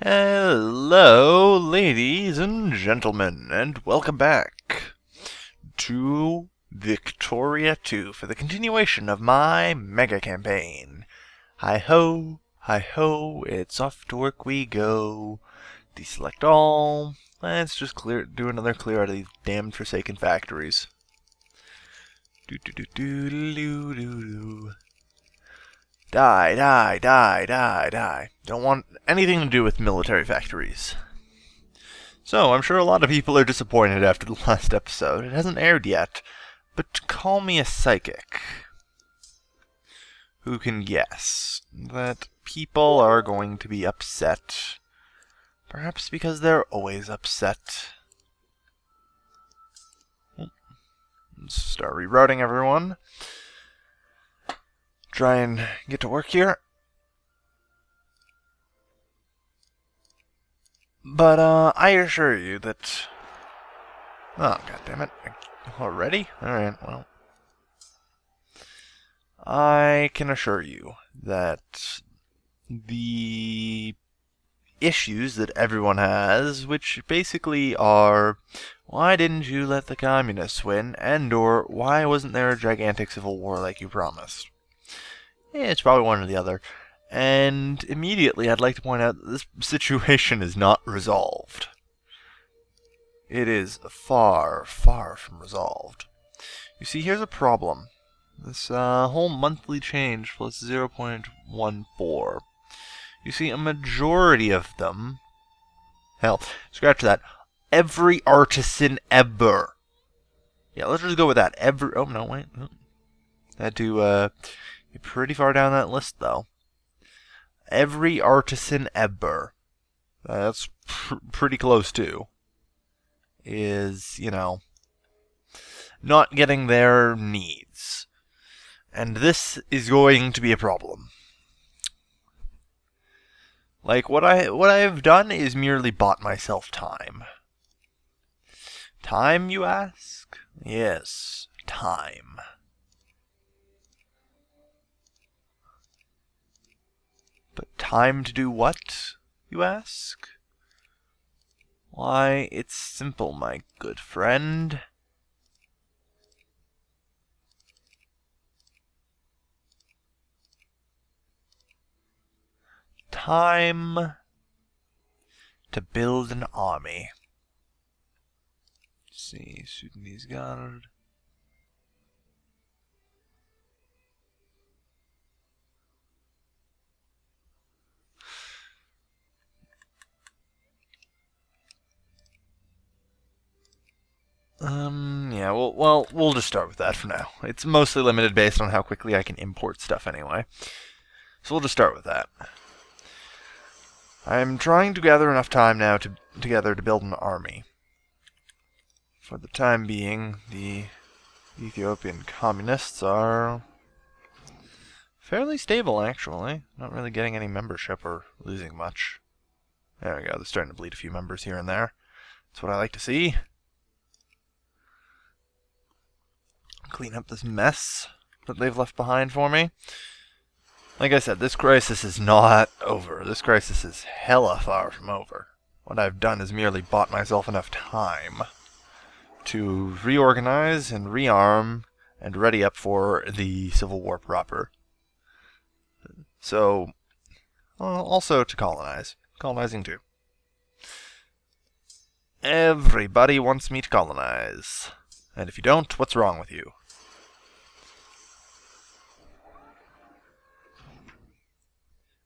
Hello, ladies and gentlemen, and welcome back to Victoria 2 for the continuation of my mega campaign. Hi-ho, hi-ho, it's off to work we go. Deselect all. Let's just do another clear out of these damned forsaken factories. Do-do-do-do-do-do-do. Die, die, die, die, die. Don't want anything to do with military factories. So, I'm sure a lot of people are disappointed after the last episode. It hasn't aired yet, but call me a psychic. Who can guess that people are going to be upset. Perhaps because they're always upset. Let's start rerouting everyone. Try and get to work here. But, I assure you that... Oh, goddammit. Already? Alright, well. I can assure you that the issues that everyone has, which basically are, why didn't you let the communists win, and or why wasn't there a gigantic civil war like you promised? It's probably one or the other. And immediately I'd like to point out that this situation is not resolved. It is far, far from resolved. You see, here's a problem. This whole monthly change plus 0.14. You see, a majority of them... Hell, scratch that. Every artisan ever. Yeah, let's just go with that. Oh, no, wait. Had to, be pretty far down that list, though. Every artisan ever. That's pretty close, too. Is, you know, not getting their needs. And this is going to be a problem. Like, what I have done is merely bought myself time. Time, you ask? Yes, time. But time to do what, you ask? Why, it's simple, my good friend. Time to build an army. Let's see, Sudanese Guard. Yeah, we'll just start with that for now. It's mostly limited based on how quickly I can import stuff anyway. So we'll just start with that. I'm trying to gather enough time now together to build an army. For the time being, the Ethiopian communists are fairly stable, actually. Not really getting any membership or losing much. There we go, they're starting to bleed a few members here and there. That's what I like to see. Clean up this mess that they've left behind for me. Like I said, this crisis is not over. This crisis is hella far from over. What I've done is merely bought myself enough time to reorganize and rearm and ready up for the Civil War proper. So, also to colonize. Colonizing too. Everybody wants me to colonize. And if you don't, what's wrong with you?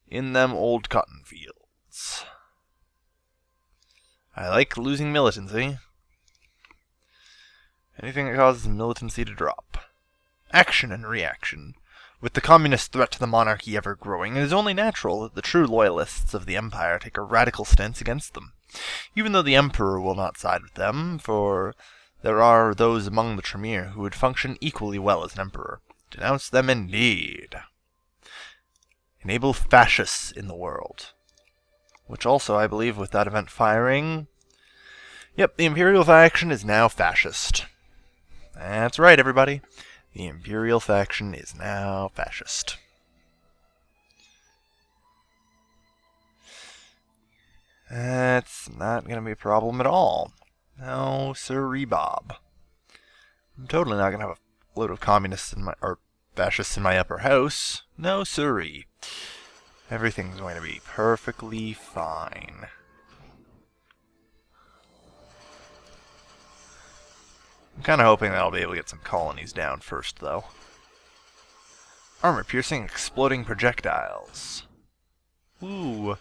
In them old cotton fields. I like losing militancy. Anything that causes militancy to drop. Action and reaction. With the communist threat to the monarchy ever growing, it is only natural that the true loyalists of the empire take a radical stance against them. Even though the emperor will not side with them, for there are those among the Tremere who would function equally well as an emperor. Denounce them indeed. Enable fascists in the world. Which also, I believe, with that event firing... Yep, the Imperial faction is now fascist. That's right, everybody. The Imperial faction is now fascist. That's not going to be a problem at all. No, sirree, Bob. I'm totally not going to have a load of communists or fascists in my upper house. No, sirree. Everything's going to be perfectly fine. I'm kind of hoping that I'll be able to get some colonies down first, though. Armor-piercing exploding projectiles. Ooh.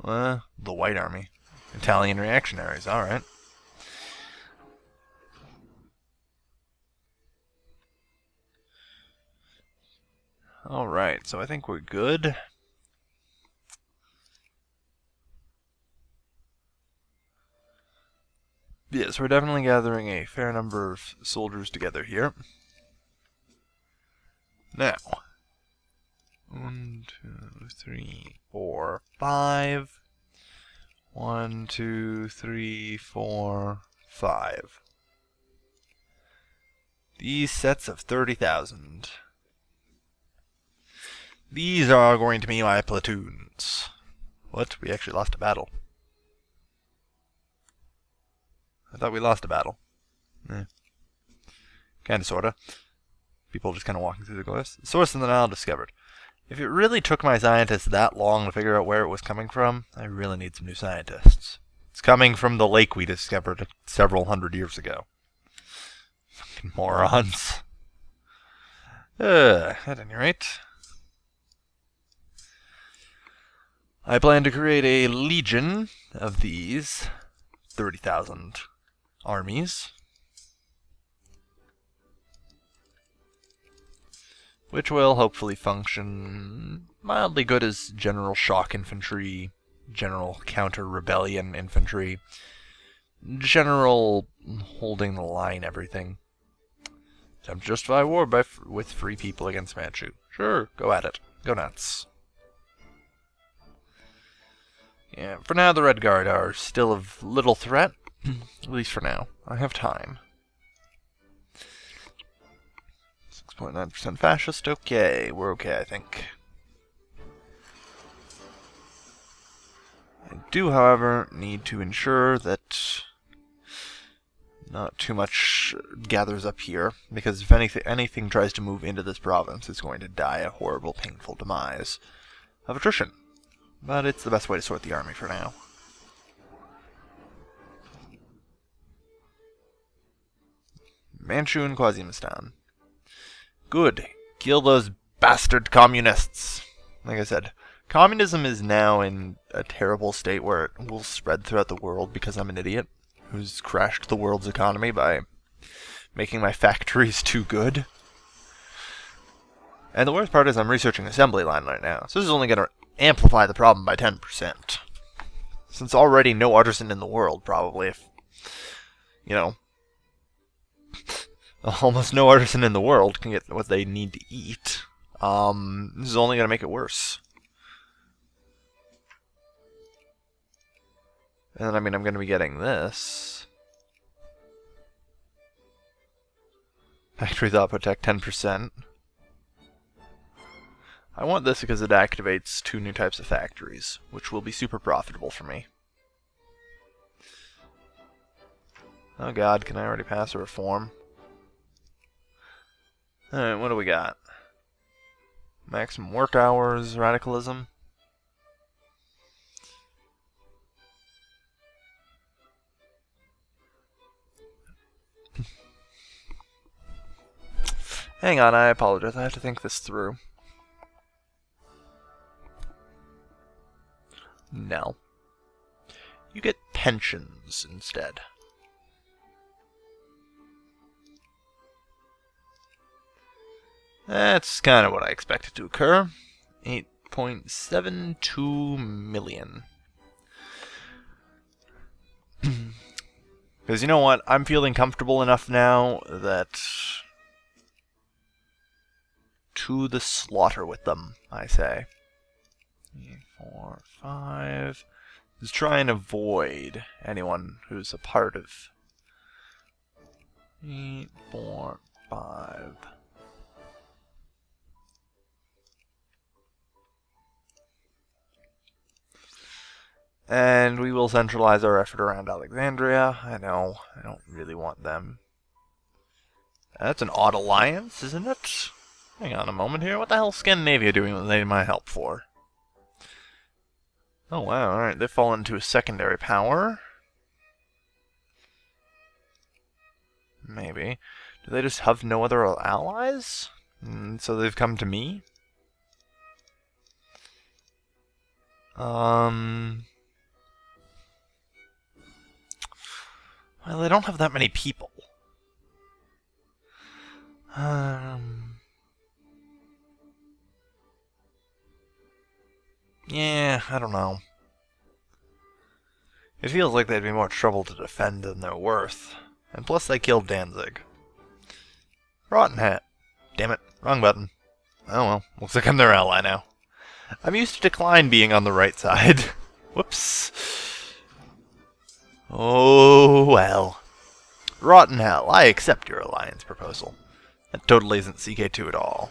The White Army. Italian reactionaries, alright. Alright, so I think we're good. Yes, we're definitely gathering a fair number of soldiers together here. Now, 1, 2, 3, 4, 5. 1, 2, 3, 4, 5. These sets of 30,000. These are going to be my platoons. What? We actually lost a battle. I thought we lost a battle. Kinda, sorta. People just kinda walking through the glass. Source in the Nile discovered. If it really took my scientists that long to figure out where it was coming from, I really need some new scientists. It's coming from the lake we discovered several hundred years ago. Fucking morons. At any rate, I plan to create a legion of these 30,000 armies, which will hopefully function mildly good as general shock infantry, general counter-rebellion infantry, general holding the line everything. Attempt to justify war with free people against Manchu. Sure, go at it. Go nuts. Yeah, for now the Red Guard are still of little threat, at least for now. I have time. 6.9% fascist, okay. We're okay, I think. I do, however, need to ensure that not too much gathers up here, because if anything tries to move into this province, it's going to die a horrible, painful demise of attrition. But it's the best way to sort the army for now. Manchu and Kwazimistan. Good. Kill those bastard communists. Like I said, communism is now in a terrible state where it will spread throughout the world because I'm an idiot who's crashed the world's economy by making my factories too good. And the worst part is I'm researching assembly line right now, so this is only going to amplify the problem by 10%. Since already no artisan in the world, probably, if, you know, almost no artisan in the world can get what they need to eat, this is only going to make it worse. And I mean, I'm going to be getting this. Factory thought protect 10%. I want this because it activates 2 new types of factories, which will be super profitable for me. Oh god, can I already pass a reform? Alright, what do we got? Maximum work hours, radicalism. Hang on, I apologize. I have to think this through. No. You get pensions instead. That's kind of what I expected to occur. 8.72 million. Because you know what? I'm feeling comfortable enough now that to the slaughter with them, I say. 3, 4, 5. Just try and avoid anyone who's a part of 8, 4, 5. And we will centralize our effort around Alexandria. I know, I don't really want them. That's an odd alliance, isn't it? Hang on a moment here. What the hell is Scandinavia doing that they need my help for? Oh wow, alright, they've fallen into a secondary power. Maybe. Do they just have no other allies? So they've come to me? Well, they don't have that many people. Yeah, I don't know. It feels like they'd be more trouble to defend than they're worth. And plus they killed Danzig. Rotten hat. Damn it, wrong button. Oh well, looks like I'm their ally now. I'm used to decline being on the right side. Whoops. Oh well. Rotten hell, I accept your alliance proposal. That totally isn't CK2 at all.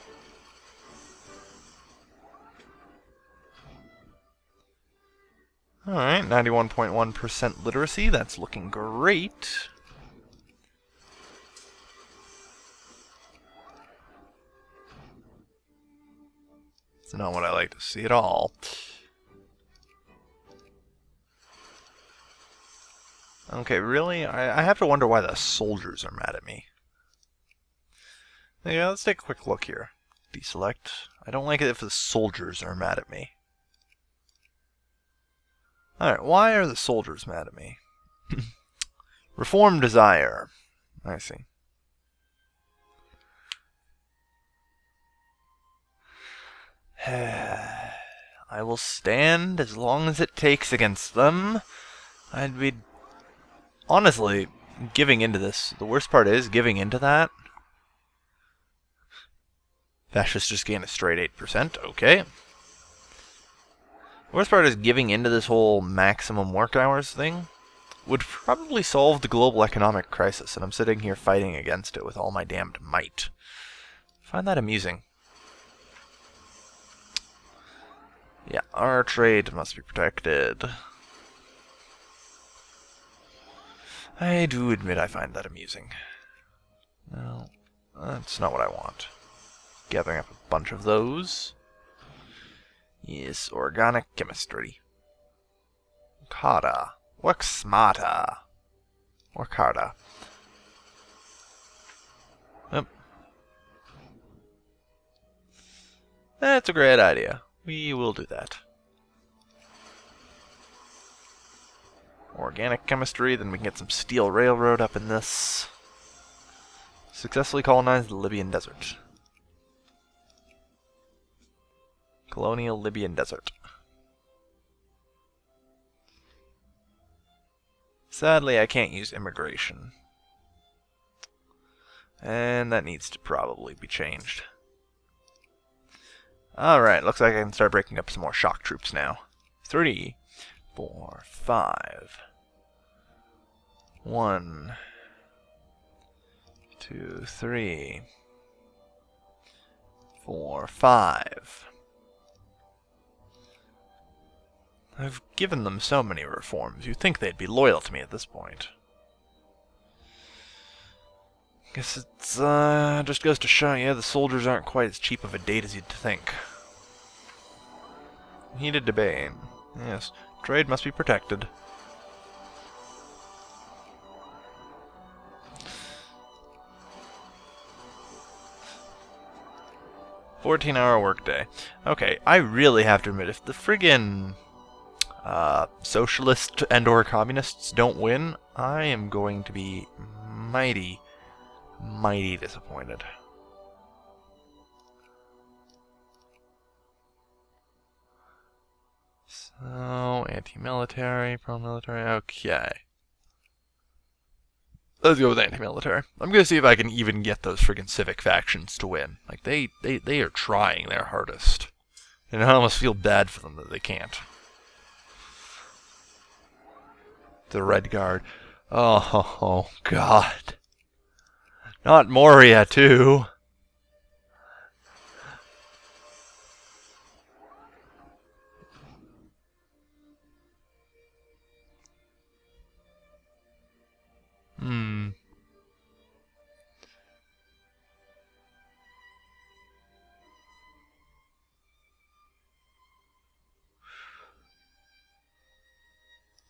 Alright, 91.1% literacy, that's looking great. It's not what I like to see at all. Okay, really? I have to wonder why the soldiers are mad at me. Yeah, let's take a quick look here. Deselect. I don't like it if the soldiers are mad at me. Alright, why are the soldiers mad at me? Reform desire. I see. I will stand as long as it takes against them. I'd be... Honestly, giving into this. The worst part is giving into that. Fascists just gain a straight 8%. Okay. The worst part is giving into this whole maximum work hours thing would probably solve the global economic crisis, and I'm sitting here fighting against it with all my damned might. I find that amusing. Yeah, our trade must be protected. I do admit I find that amusing. No, that's not what I want. Gathering up a bunch of those. Yes, organic chemistry. Work harder. Work smarter. Work harder. Yep. That's a great idea. We will do that. Organic chemistry, then we can get some steel railroad up in this. Successfully colonize the Libyan desert. Colonial Libyan desert. Sadly, I can't use immigration. And that needs to probably be changed. Alright, looks like I can start breaking up some more shock troops now. 3, 4, 5. 1, 2, 3, 4, 5. I've given them so many reforms, you'd think they'd be loyal to me at this point. Guess it's, just goes to show you, the soldiers aren't quite as cheap of a date as you'd think. Heated debate. Yes, trade must be protected. $14-hour workday. Okay, I really have to admit, if the friggin' socialists and/or communists don't win, I am going to be mighty disappointed. So, anti-military, pro-military, okay. Let's go with anti-military. I'm gonna see if I can even get those friggin' civic factions to win. Like, they are trying their hardest. And I almost feel bad for them that they can't. The Red Guard. Oh, God. Not Moria, too.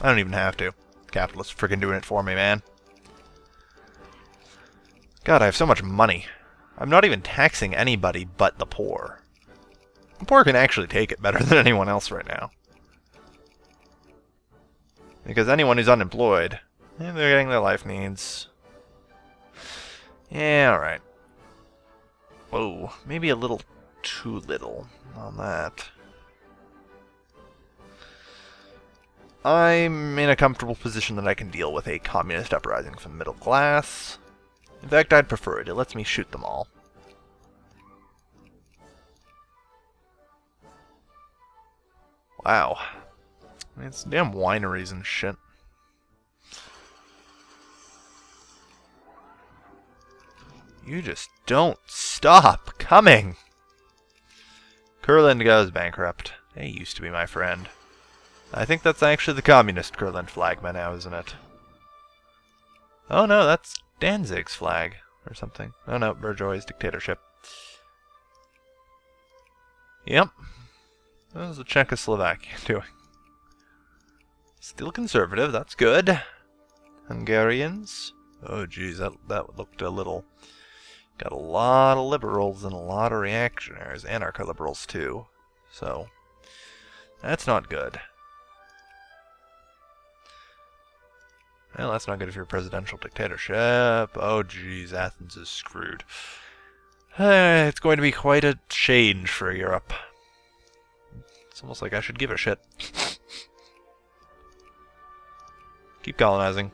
I don't even have to. Capitalists freaking doing it for me, man. God, I have so much money. I'm not even taxing anybody but the poor. The poor can actually take it better than anyone else right now. Because anyone who's unemployed, they're getting their life needs. Yeah, alright. Whoa, maybe a little too little on that. I'm in a comfortable position that I can deal with a communist uprising from the middle class. In fact, I'd prefer it. It lets me shoot them all. Wow. It's damn wineries and shit. You just don't stop coming! Kurland goes bankrupt. They used to be my friend. I think that's actually the communist Kurland flag by now, isn't it? Oh no, that's Danzig's flag. Or something. Oh no, Bourgeois dictatorship. Yep. How's the Czechoslovakia doing? Still conservative, that's good. Hungarians. Oh geez, that looked a little... Got a lot of liberals and a lot of reactionaries. Anarcho-liberals too. So, that's not good. Well, that's not good if you're a presidential dictatorship. Oh geez, Athens is screwed. It's going to be quite a change for Europe. It's almost like I should give a shit. Keep colonizing.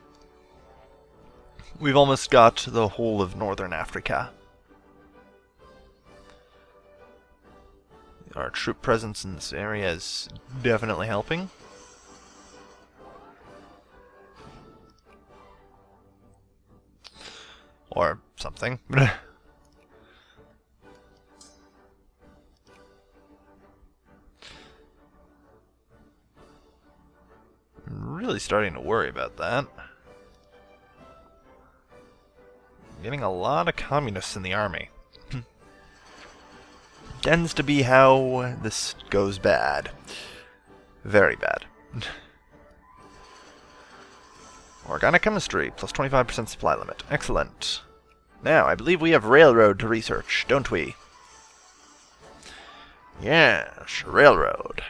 We've almost got the whole of northern Africa. Our troop presence in this area is definitely helping. Or something. I'm really starting to worry about that. Getting a lot of communists in the army. Tends to be how this goes bad. Very bad. Organic chemistry, plus 25% supply limit. Excellent. Now, I believe we have railroad to research, don't we? Yes, railroad.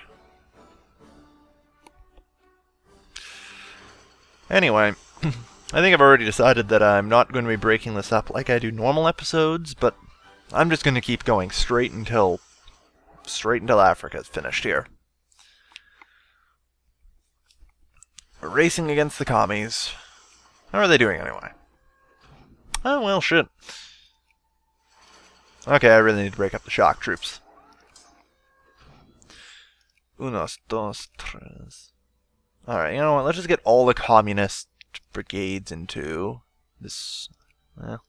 Anyway, I think I've already decided that I'm not going to be breaking this up like I do normal episodes, but I'm just going to keep going straight until Africa's finished here. We're racing against the commies. How are they doing anyway? Oh, well, shit. Okay, I really need to break up the shock troops. Unos, dos, tres. Alright, you know what? Let's just get all the communist brigades into this. Well,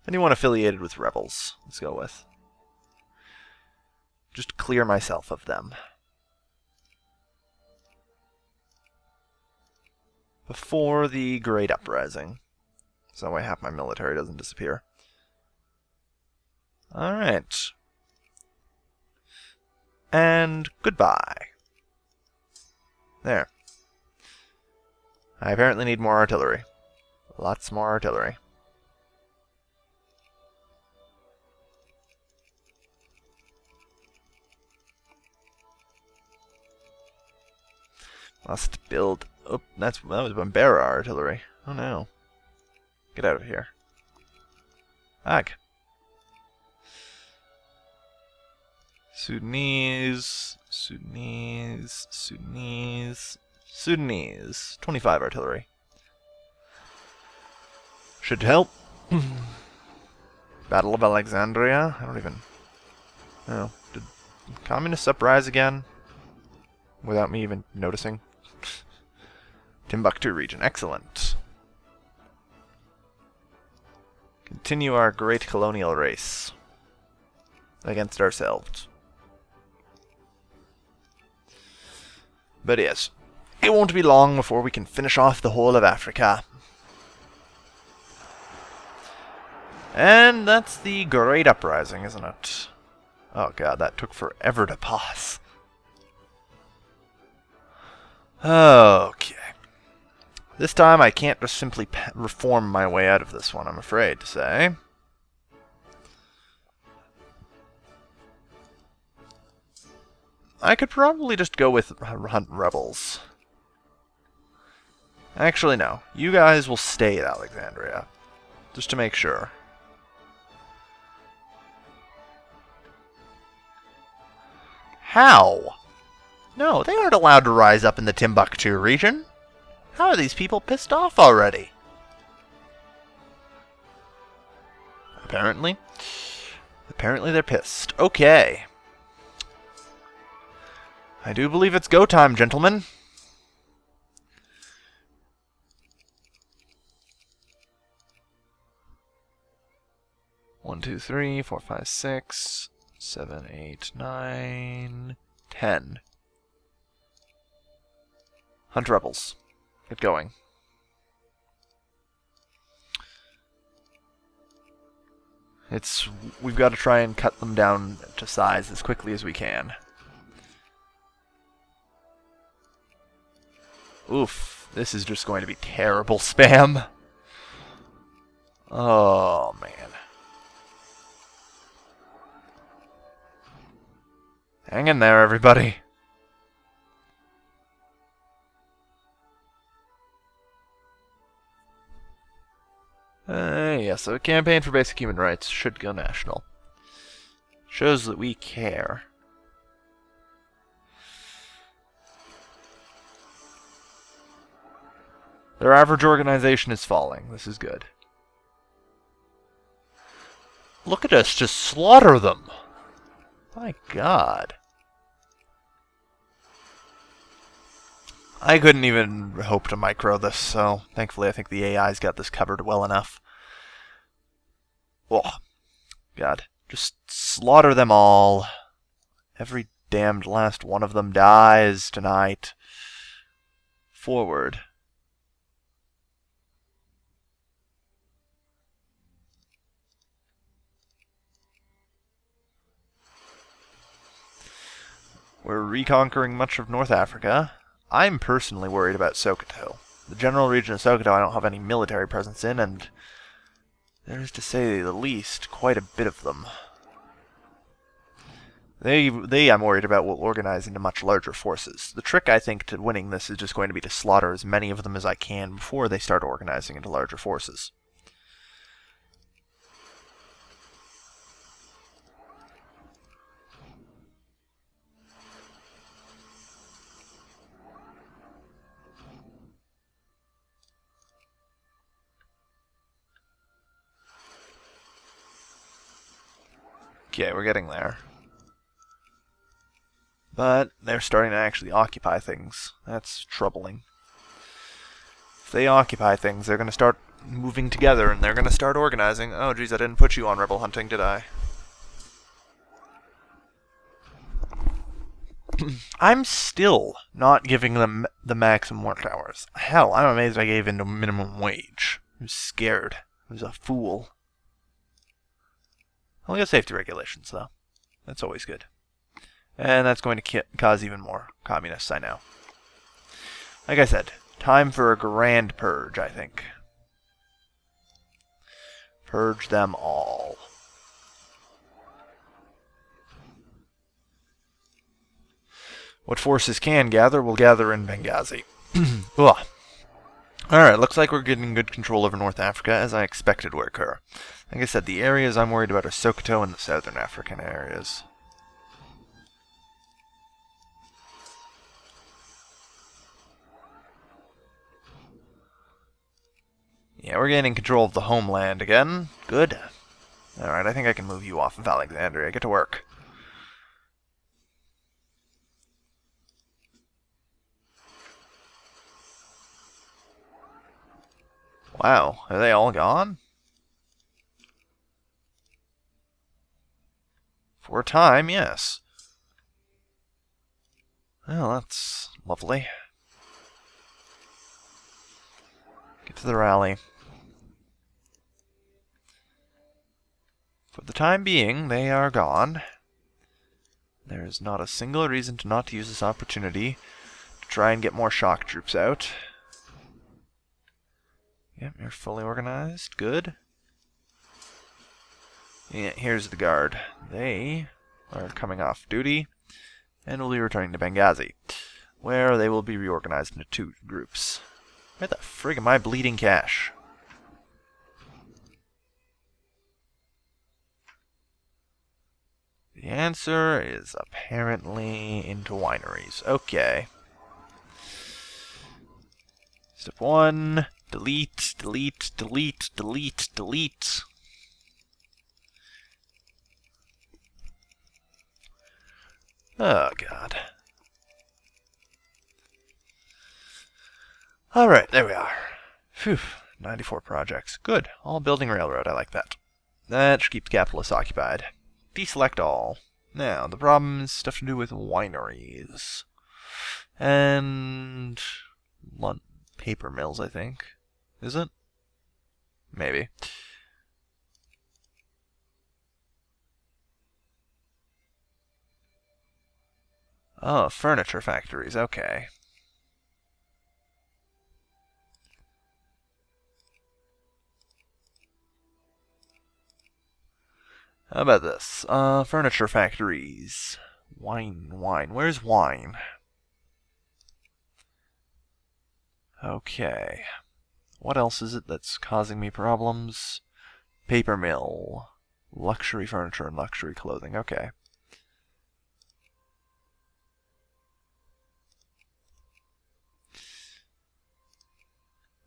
anyone affiliated with rebels, let's go with. Just clear myself of them. Before the Great Uprising. So that way half my military doesn't disappear. Alright. And goodbye. There. I apparently need more artillery. Lots more artillery. Must build... Oh, that was Bambera artillery. Oh no. Get out of here. Ag. Sudanese. 25 artillery. Should help. Battle of Alexandria? I don't even... Oh, did communists uprise again? Without me even noticing? Timbuktu region. Excellent. Continue our great colonial race. Against ourselves. But yes, it won't be long before we can finish off the whole of Africa. And that's the Great Uprising, isn't it? Oh god, that took forever to pause. Okay. This time I can't just simply reform my way out of this one, I'm afraid to say. I could probably just go with hunt rebels. Actually, no. You guys will stay at Alexandria. Just to make sure. How? No, they aren't allowed to rise up in the Timbuktu region. How are these people pissed off already? Apparently. Apparently they're pissed. Okay. I do believe it's go time, gentlemen. One, two, three, 4, 5, 6, 7, 8, 9, 10. Hunt rebels. Get going. We've got to try and cut them down to size as quickly as we can. Oof, this is just going to be terrible spam. Oh, man. Hang in there, everybody. Yeah, so a campaign for basic human rights should go national. Shows that we care. Their average organization is falling. This is good. Look at us just slaughter them. My God. I couldn't even hope to micro this, so thankfully I think the AI's got this covered well enough. Oh, God. Just slaughter them all. Every damned last one of them dies tonight. Forward. We're reconquering much of North Africa. I'm personally worried about Sokoto. The general region of Sokoto I don't have any military presence in, and there is, to say the least, quite a bit of them. They I'm worried about will organize into much larger forces. The trick, I think, to winning this is just going to be to slaughter as many of them as I can before they start organizing into larger forces. Okay, we're getting there. But they're starting to actually occupy things. That's troubling. If they occupy things, they're going to start moving together, and they're going to start organizing. Oh, geez, I didn't put you on rebel hunting, did I? I'm still not giving them the maximum work hours. Hell, I'm amazed I gave in to minimum wage. I was scared. I was a fool. I'll get safety regulations, though. That's always good. And that's going to cause even more communists, I know. Like I said, time for a grand purge, I think. Purge them all. What forces can gather will gather in Benghazi. Alright, looks like we're getting good control over North Africa, as I expected would occur. Like I said, the areas I'm worried about are Sokoto and the southern African areas. Yeah, we're gaining control of the homeland again. Good. Alright, I think I can move you off of Alexandria. Get to work. Wow, are they all gone? For a time, yes. Well, that's lovely. Get to the rally. For the time being, they are gone. There is not a single reason to not use this opportunity to try and get more shock troops out. Yep, you're fully organized. Good. Yeah, here's the guard. They are coming off duty and will be returning to Benghazi, where they will be reorganized into 2 groups. Where the frig am I bleeding cash? The answer is apparently into wineries. Okay. Step 1, delete, delete, delete, delete, delete. Oh, God. Alright, there we are. Phew, 94 projects. Good. All building railroad, I like that. That should keep the capitalists occupied. Deselect all. Now, the problem is stuff to do with wineries. And paper mills, I think. Is it? Maybe. Oh, furniture factories, okay. How about this? Furniture factories. Wine. Where's wine? Okay. What else is it that's causing me problems? Paper mill. Luxury furniture and luxury clothing. Okay.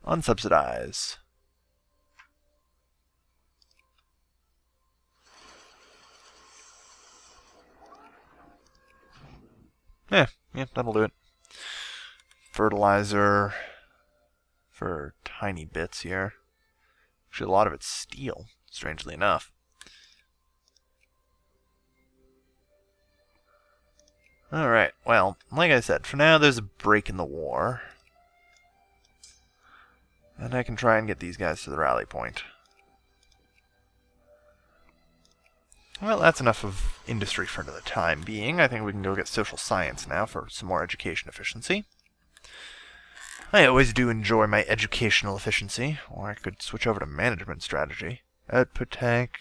Unsubsidize. Yeah, that'll do it. Fertilizer for tiny bits here. Actually, a lot of it's steel, strangely enough. Alright, well, like I said, for now there's a break in the war. And I can try and get these guys to the rally point. Well, that's enough of industry for the time being. I think we can go get social science now for some more education efficiency. I always do enjoy my educational efficiency, or I could switch over to management strategy. Output tech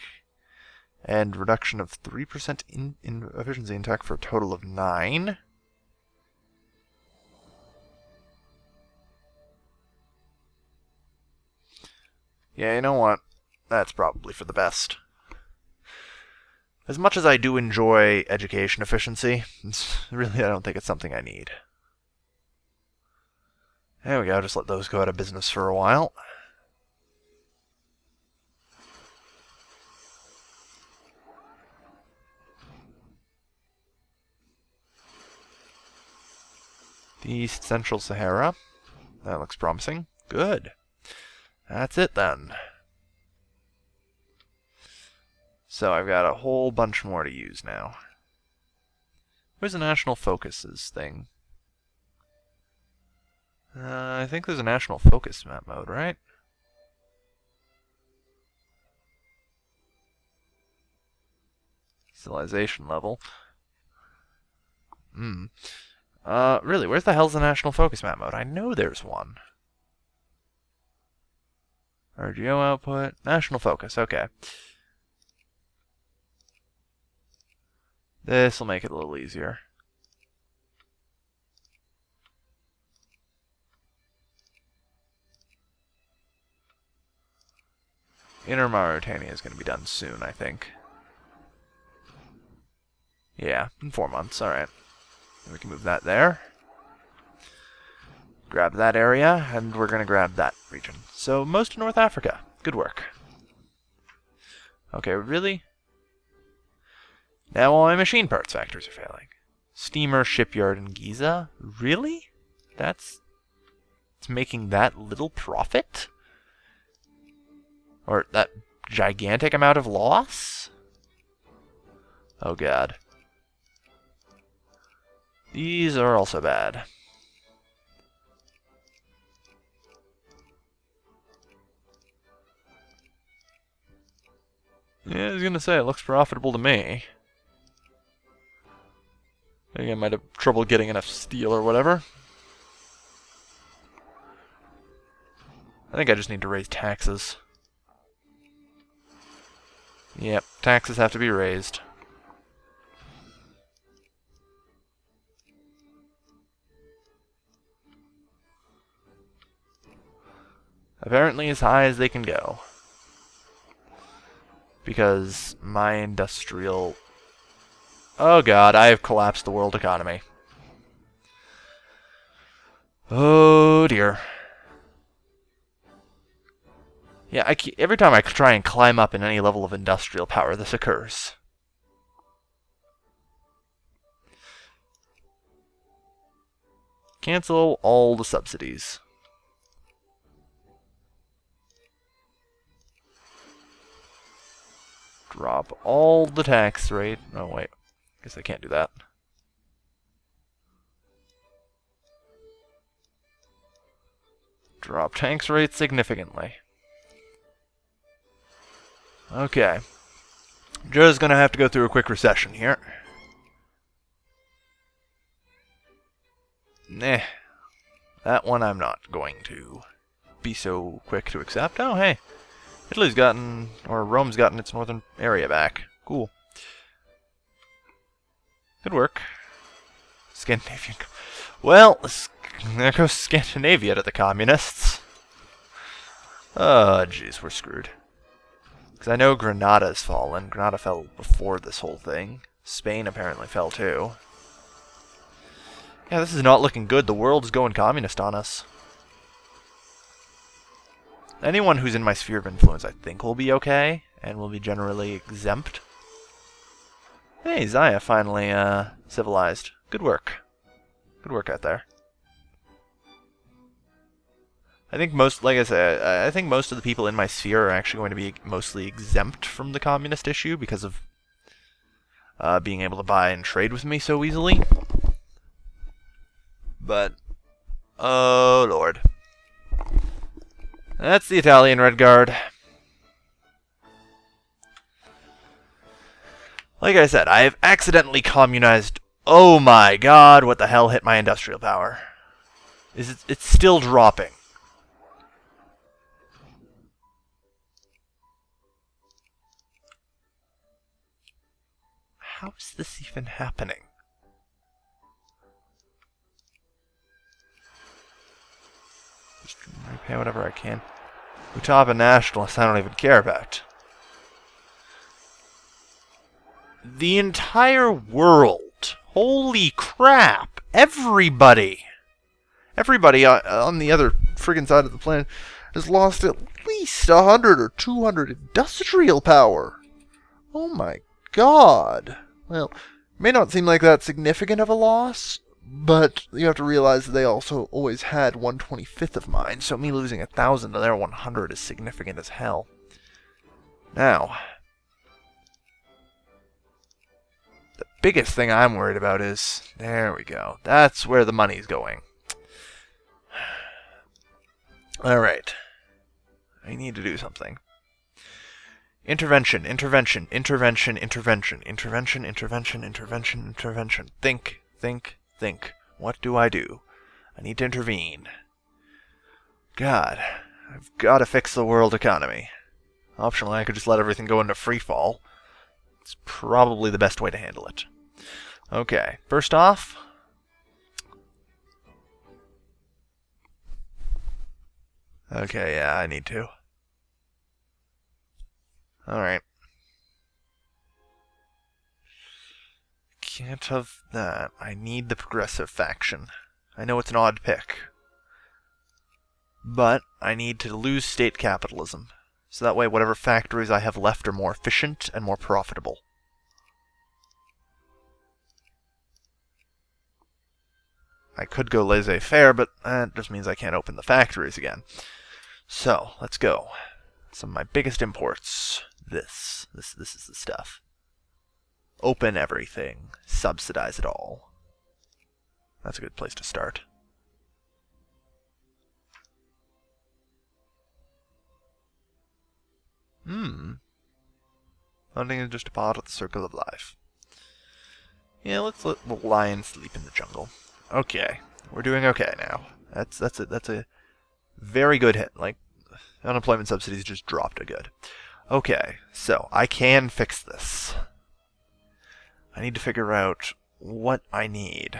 and reduction of 3% in efficiency in tech for a total of 9. Yeah, you know what? That's probably for the best. As much as I do enjoy education efficiency, really I don't think it's something I need. There we go, just let those go out of business for a while. The East Central Sahara. That looks promising. Good. That's it then. So I've got a whole bunch more to use now. Where's the national focuses thing? I think there's a national focus map mode, right? Civilization level. Really, where's the hell's the national focus map mode? I know there's one. RGO output. National focus, okay. This will make it a little easier. Inner Mauritania is going to be done soon, I think. Yeah, in 4 months, alright. We can move that there. Grab that area, and we're going to grab that region. So, most of North Africa. Good work. Okay, really? Now all my machine parts factories are failing. Steamer shipyard in Giza? Really? It's making that little profit? Or that gigantic amount of loss? Oh god. These are also bad. Yeah, I was gonna say, it looks profitable to me. Maybe I might have trouble getting enough steel or whatever. I think I just need to raise taxes. Yep, taxes have to be raised. Apparently as high as they can go. Because my industrial... Oh god, I have collapsed the world economy. Oh dear. Yeah, every time I try and climb up in any level of industrial power, this occurs. Cancel all the subsidies. Drop all the tax rate. Oh, wait. Guess I can't do that. Drop tax rate significantly. Okay. Joe's gonna have to go through a quick recession here. Nah. That one I'm not going to be so quick to accept. Oh, hey. Italy's gotten, or Rome's gotten its northern area back. Cool. Good work. Scandinavian. Well, there goes Scandinavia to the communists. Oh, jeez, we're screwed. Because I know Granada's fallen. Granada fell before this whole thing. Spain apparently fell too. Yeah, this is not looking good. The world's going communist on us. Anyone who's in my sphere of influence, I think, will be okay, and will be generally exempt. Hey, Zaya finally civilized. Good work. Good work out there. I think like I said, I think most of the people in my sphere are actually going to be mostly exempt from the communist issue because of being able to buy and trade with me so easily. But, oh lord. That's the Italian Red Guard. Like I said, I have accidentally communized. Oh my god, what the hell hit my industrial power? It's still dropping. How is this even happening? Just repay whatever I can. Utah nationalists I don't even care about. The entire world. Holy crap. Everybody. Everybody on the other friggin' side of the planet has lost at least 100 or 200 industrial power. Oh my god. Well, it may not seem like that significant of a loss, but you have to realize that they also always had 1/25 of mine, so me losing 1,000 to their 100 is significant as hell. Now, the biggest thing I'm worried about is... There we go. That's where the money's going. Alright. I need to do something. Intervention, intervention, intervention, intervention, intervention, intervention, intervention, intervention. Think, think, think. What do? I need to intervene. God, I've got to fix the world economy. Optionally, I could just let everything go into free fall. It's probably the best way to handle it. Okay, first off... Okay, yeah, I need to. Alright. Can't have that. I need the progressive faction. I know it's an odd pick. But I need to lose state capitalism. So that way whatever factories I have left are more efficient and more profitable. I could go laissez-faire, but that just means I can't open the factories again. So, let's go. Some of my biggest imports. This is the stuff. Open everything. Subsidize it all. That's a good place to start. Hunting is just a part of the circle of life. Yeah, let's let the lion sleep in the jungle. Okay, we're doing okay now. That's a very good hit. Like, Unemployment subsidies just dropped a good. Okay, so I can fix this. I need to figure out what I need.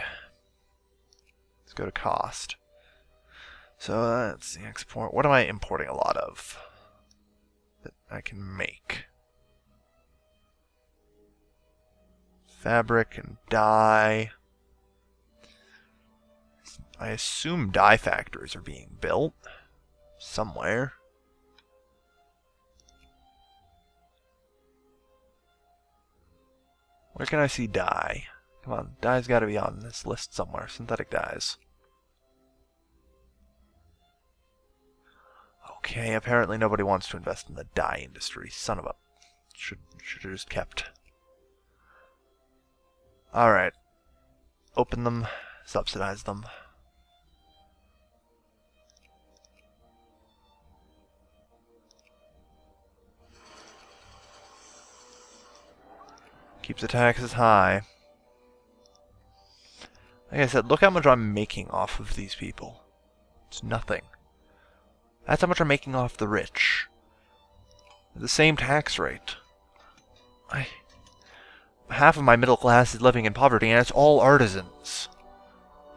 Let's go to cost. So that's the export. What am I importing a lot of that I can make? Fabric and dye. I assume dye factories are being built somewhere. Where can I see dye? Come on, dye's got to be on this list somewhere. Synthetic dyes. Okay, apparently nobody wants to invest in the dye industry. Son of a... Should have just kept. Alright. Open them. Subsidize them. Keeps the taxes high. Like I said, look how much I'm making off of these people. It's nothing. That's how much I'm making off the rich. The same tax rate. Half of my middle class is living in poverty, and it's all artisans.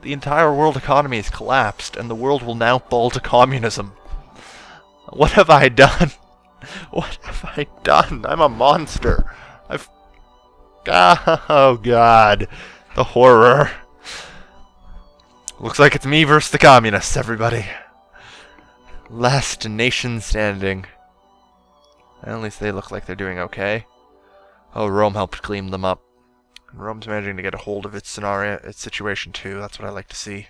The entire world economy has collapsed, and the world will now fall to communism. What have I done? What have I done? I'm a monster. Oh, God. The horror. Looks like it's me versus the communists, everybody. Last nation standing. At least they look like they're doing okay. Oh, Rome helped clean them up. Rome's managing to get a hold of its scenario, its situation too. That's what I like to see.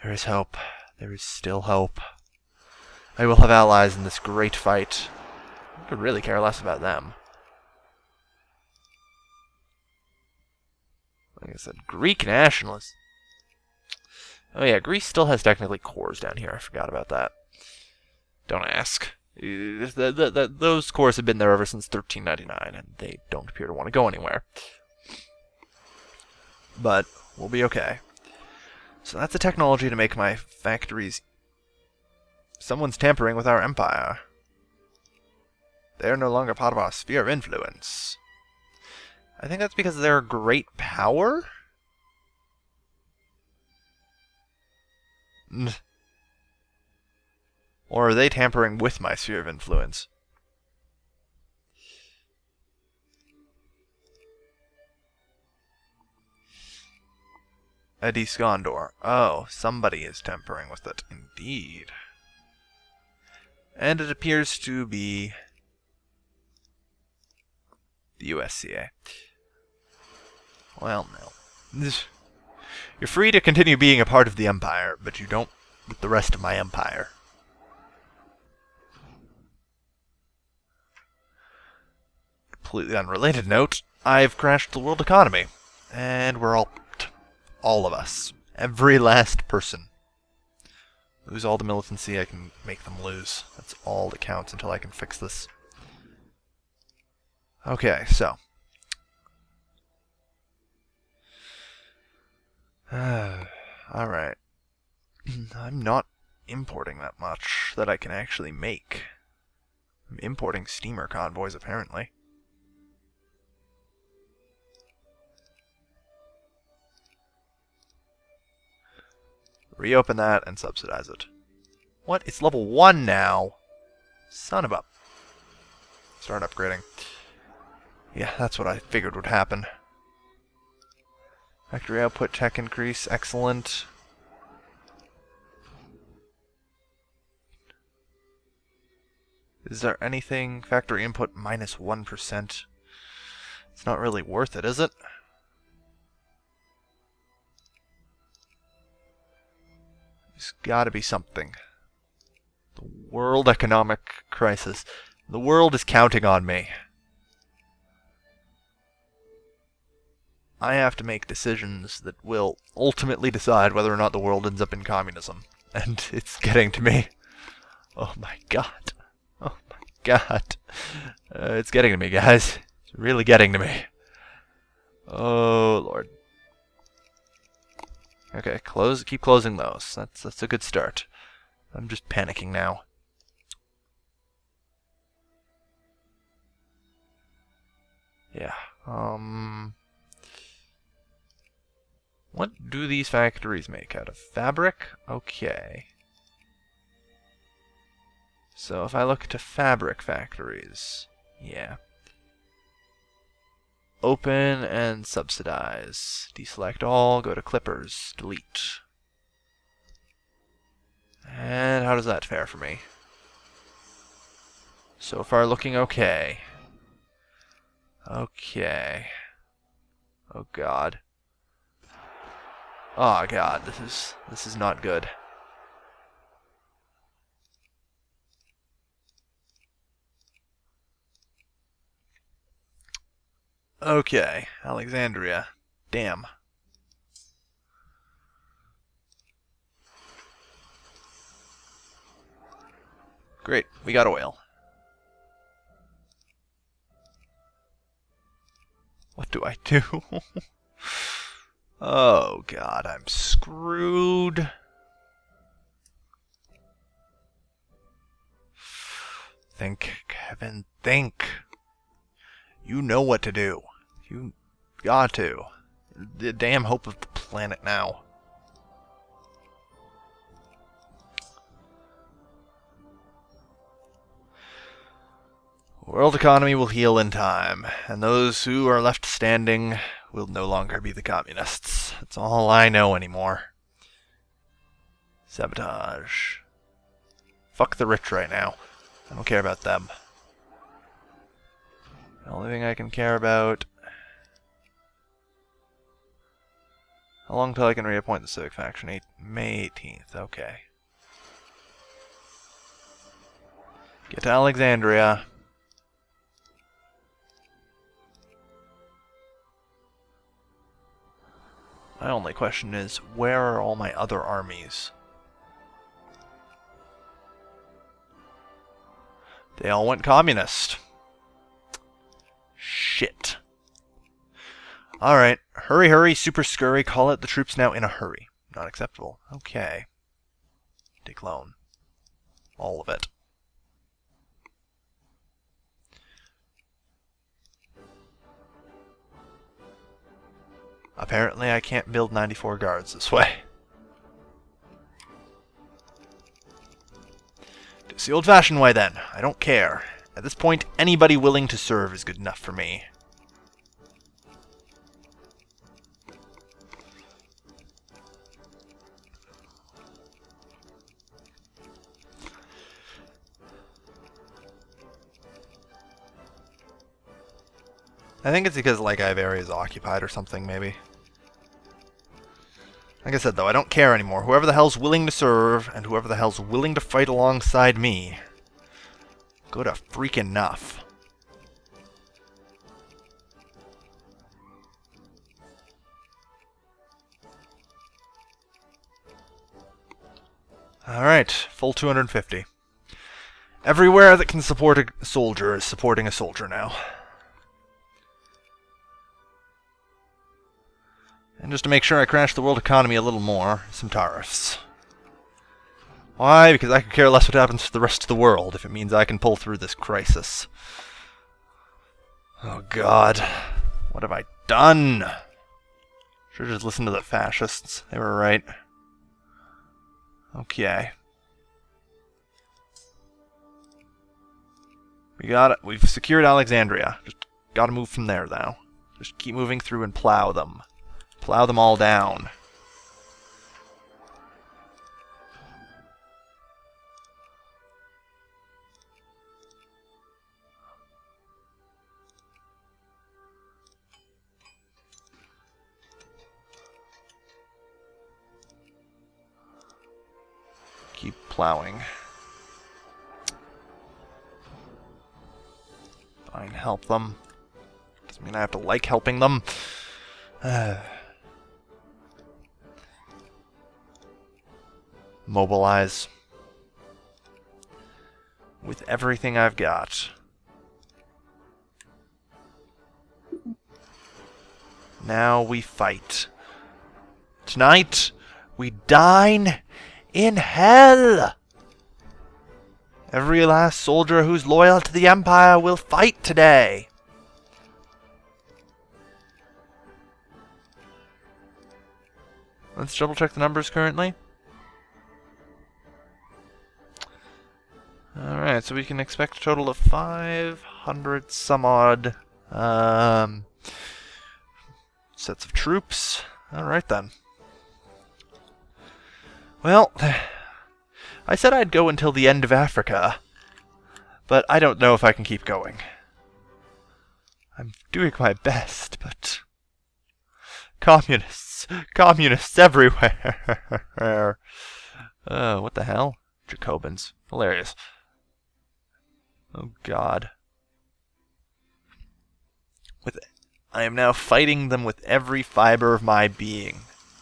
There is hope. There is still hope. I will have allies in this great fight. I could really care less about them. Like I said, Greek nationalists. Oh yeah, Greece still has technically cores down here. I forgot about that. Don't ask. Those cores have been there ever since 1399, and they don't appear to want to go anywhere. But we'll be okay. So that's a technology to make my factories... Someone's tampering with our empire. They're no longer part of our sphere of influence. I think that's because they're a great power? Or are they tampering with my sphere of influence? Eddie Skondor. Oh, somebody is tampering with it. Indeed. And it appears to be the USCA. Well, no. You're free to continue being a part of the Empire, but you don't with the rest of my empire. Completely unrelated note, I've crashed the world economy. And we're all of us. Every last person. Lose all the militancy, I can make them lose. That's all that counts until I can fix this. Okay, so. Alright. I'm not importing that much that I can actually make. I'm importing steamer convoys, apparently. Reopen that and subsidize it. What? It's level 1 now. Son of a... Start upgrading. Yeah, that's what I figured would happen. Factory output tech increase. Excellent. Is there anything? Factory input minus 1%. It's not really worth it, is it? There's gotta be something. The world economic crisis. The world is counting on me. I have to make decisions that will ultimately decide whether or not the world ends up in communism. And it's getting to me. Oh my god. Oh my god. It's getting to me, guys. It's really getting to me. Oh, Lord. Okay, keep closing those. That's a good start. I'm just panicking now. Yeah. What do these factories make out of? Fabric? Okay. So if I look to fabric factories, yeah. Open and subsidize. Deselect all, go to clippers, delete. And how does that fare for me? So far looking okay. Okay. Oh god. Oh god, this is not good. Okay, Alexandria. Damn. Great, we got oil. What do I do? Oh god, I'm screwed. Think, Kevin, think. You know what to do. You got to. The damn hope of the planet now. World economy will heal in time, and those who are left standing will no longer be the communists. That's all I know anymore. Sabotage. Fuck the rich right now. I don't care about them. The only thing I can care about... How long till I can reappoint the civic faction? May 18th, okay. Get to Alexandria. My only question is, where are all my other armies? They all went communist. Shit. Alright. Hurry, hurry, super scurry. Call it the troops now in a hurry. Not acceptable. Okay. Take loan. All of it. Apparently I can't build 94 guards this way. It's the old-fashioned way then. I don't care. At this point, anybody willing to serve is good enough for me. I think it's because, like, I have areas occupied or something, maybe. Like I said, though, I don't care anymore. Whoever the hell's willing to serve, and whoever the hell's willing to fight alongside me, good a freaking enough. Alright, full 250. Everywhere that can support a soldier is supporting a soldier now. And just to make sure I crash the world economy a little more, some tariffs. Why? Because I could care less what happens to the rest of the world if it means I can pull through this crisis. Oh god. What have I done? Should have just listened to the fascists. They were right. Okay. We got it. We've secured Alexandria. Just gotta move from there now. Just keep moving through and plow them. Plow them all down. Keep plowing. Fine, help them. Doesn't mean I have to like helping them. Mobilize. With everything I've got. Now we fight. Tonight, we dine in hell! Every last soldier who's loyal to the Empire will fight today. Let's double check the numbers currently. Alright, so we can expect a total of 500 some odd sets of troops. Alright then. Well, I said I'd go until the end of Africa, but I don't know if I can keep going. I'm doing my best, but... Communists! Communists everywhere! What the hell? Jacobins. Hilarious. Oh god. I am now fighting them with every fiber of my being.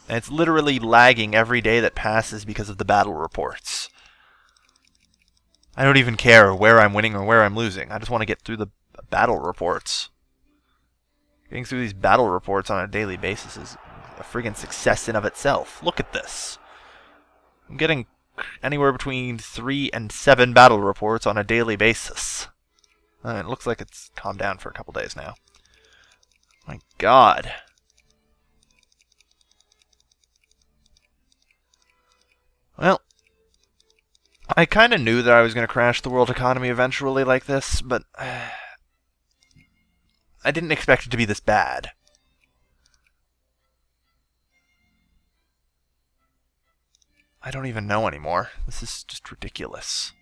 And it's literally lagging every day that passes because of the battle reports. I don't even care where I'm winning or where I'm losing. I just want to get through the battle reports. Getting through these battle reports on a daily basis is a friggin' success in of itself. Look at this. I'm getting anywhere between 3 and 7 battle reports on a daily basis. It looks like it's calmed down for a couple days now. My god. Well, I kind of knew that I was going to crash the world economy eventually like this, but I didn't expect it to be this bad. I don't even know anymore. This is just ridiculous.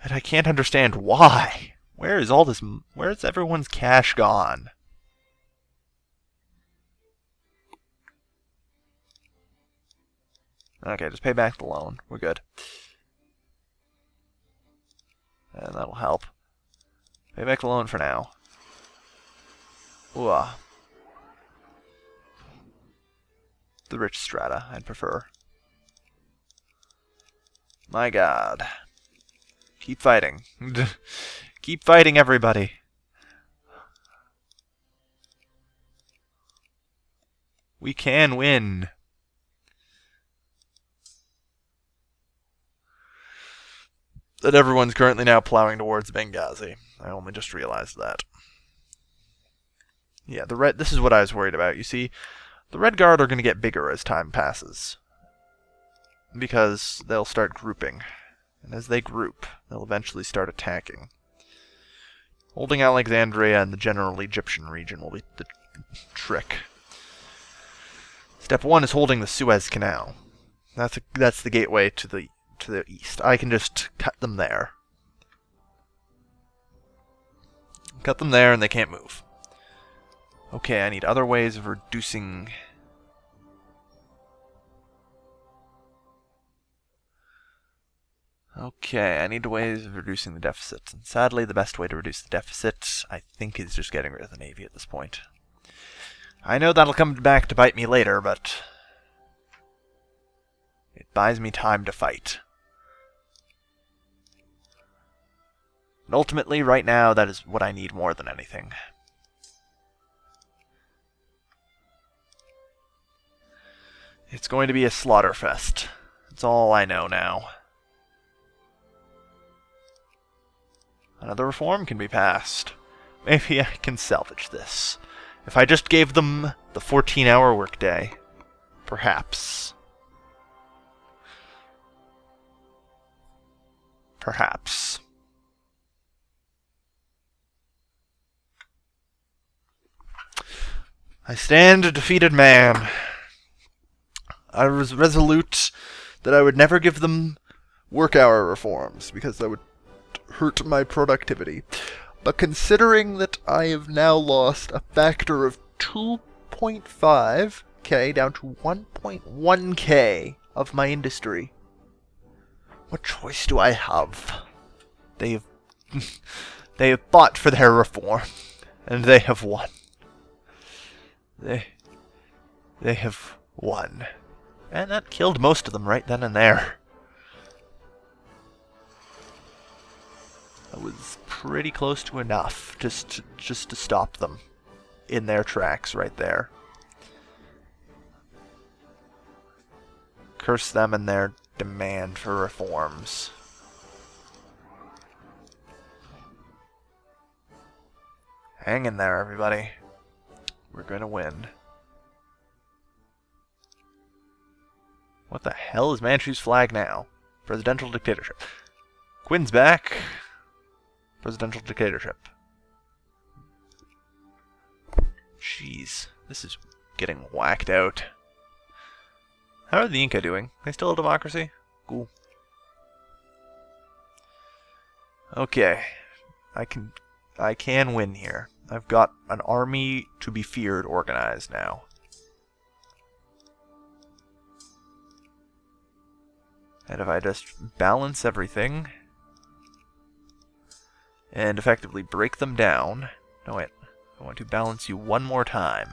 And I can't understand why. Where is everyone's cash gone? Okay, just pay back the loan. We're good. And that'll help. Pay back the loan for now. Ooh. The rich strata, I'd prefer. My god. Keep fighting. Keep fighting, everybody. We can win. That everyone's currently now plowing towards Benghazi. I only just realized that. Yeah, this is what I was worried about. You see, the Red Guard are going to get bigger as time passes. Because they'll start grouping. And as they group, they'll eventually start attacking. Holding Alexandria and the general Egyptian region will be the trick. Step 1 is holding the Suez Canal. That's the gateway to the east. I can just cut them there. Cut them there and they can't move. Okay, I need other ways of reducing... Okay, I need ways of reducing the deficit. And sadly, the best way to reduce the deficit, I think, is just getting rid of the Navy at this point. I know that'll come back to bite me later, but... it buys me time to fight. And ultimately, right now, that is what I need more than anything. It's going to be a slaughter fest. That's all I know now. Another reform can be passed. Maybe I can salvage this. If I just gave them the 14-hour workday. Perhaps. Perhaps. I stand a defeated man. I was resolute that I would never give them work hour reforms, because that would hurt my productivity. But considering that I have now lost a factor of 2.5k down to 1.1k of my industry, what choice do I have? They have fought for their reform, and they have won. They have won. And that killed most of them right then and there. That was pretty close to enough just to stop them in their tracks right there. Curse them and their demand for reforms. Hang in there, everybody. We're gonna win. hell is Manchu's flag now? Presidential dictatorship. Quinn's back. Presidential dictatorship. Jeez, this is getting whacked out. How are the Inca doing? They still a democracy? Cool. Okay. I can win here. I've got an army to be feared organized now. And if I just balance everything and effectively break them down... No, wait. I want to balance you one more time.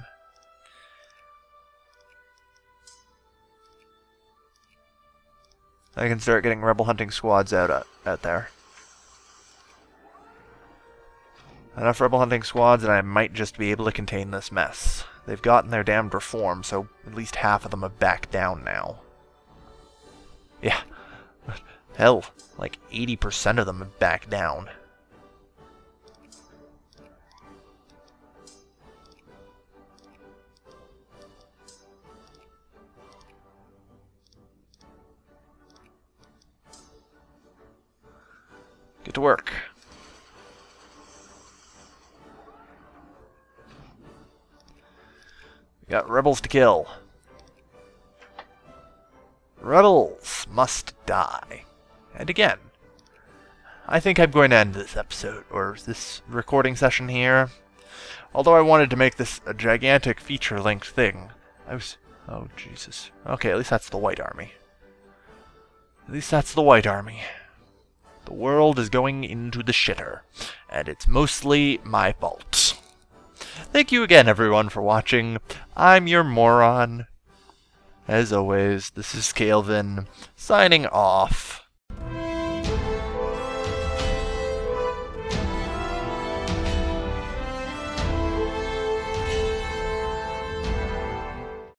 I can start getting rebel hunting squads out there. Enough rebel hunting squads and I might just be able to contain this mess. They've gotten their damned reform, so at least half of them have backed down now. Yeah. Hell, like 80% of them have backed down. Get to work. We got rebels to kill. Rebels must die. And again, I think I'm going to end this episode, or this recording session here. Although I wanted to make this a gigantic feature-length thing, oh, Jesus. Okay, at least that's the White Army. At least that's the White Army. The world is going into the shitter, and it's mostly my fault. Thank you again, everyone, for watching. I'm your moron. As always, this is Calvin, signing off.